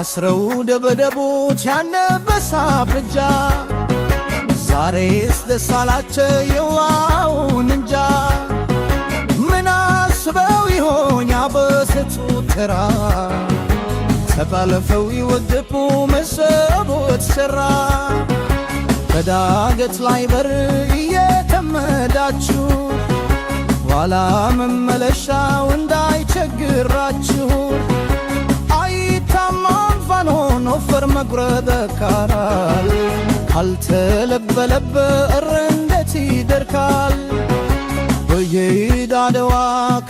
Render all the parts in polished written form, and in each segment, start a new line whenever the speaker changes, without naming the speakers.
አስረው ደበደቡት ያነበሳ ፍጃ ዛሬስ ደስ አላቸው የዋውን እንጃ ምን አስበው ይሆን ያበሰቱ ተራ ተባለፈው ይወደቁ መሰቦት ሠራ በዳገት ላይ በር እየተመዳችሁ ኋላ መመለሻው እንዳይቸግራችሁ አይታማም ፋኖን ወፈር መጉረደ ካራል ካልተለበለበ እረ እንዴት ይደርካል በየዳደዋ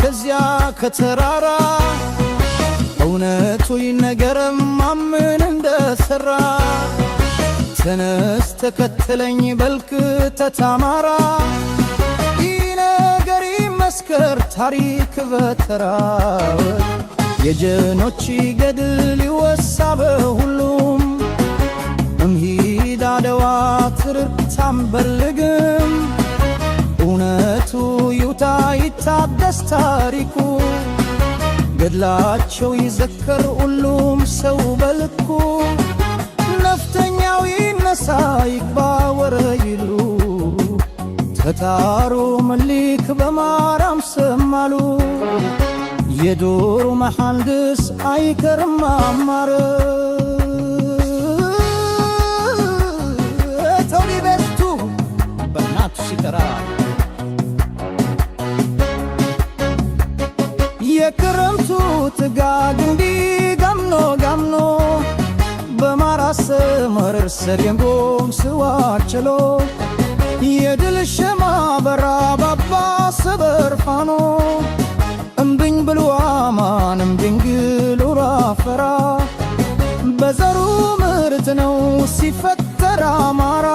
ከዚያ ከተራራ እውነቱ ይነገረም ማምን እንደሠራ ተነስ ተከተለኝ በልክ ተታማራ ይነገር ይመስከር ታሪክ በተራ የጀኖች ገድል ይወሳ በሁሉም እምሂድ አድዋ ትርታም በልግም እውነቱ ይውጣ ይታደስ ታሪኩ ገድላቸው ይዘከር ሁሉም ሰው በልኩ ነፍጠኛው ይነሳ ይግባ ወረይሉ ተታሩ መሊክ በማርያም ሰማሉ የዶሩ መሐንድስ አይከርም አማረ ተውሊ ቤቱ በናቱ ሲጠራ የክረምቱ ትጋግ እንዲህ ጋምኖ ጋምኖ በማራስ መረር ሰሪንጎም ስዋቸሎ የድል ሸማ በራ ባባ ሰበርፋኖ እምብኝ ብሉ አማን እምብኝ ግሉ ራፈራ በዘሩ ምርት ነው ሲፈጠር አማራ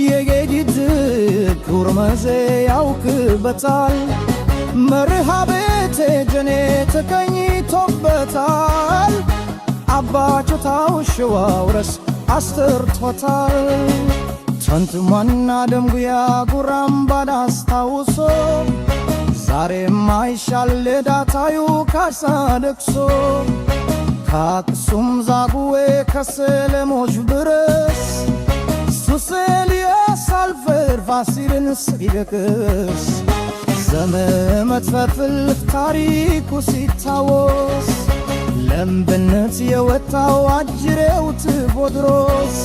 የጌዲት ኩርመዜ ያውክበታል መርሃቤት ጀኔ ተቀኝቶበታል አባቾታው ሸዋውረስ አስተርቶታል ተንትሟና ደምጉያ ጉራምባዳ አስታውሶ ዛሬም አይሻል ሌዳታዩ ካሳ ደክሶ ካክሱም ዛጉዌ ከሰለሞች ብረስ ሱሴልየስ አልፈር ፋሲልን ሲደክስ ዘመመት ፈትልፍ ታሪኩ ሲታወስ ለምብነት የወጣው አጅሬው ቴዎድሮስ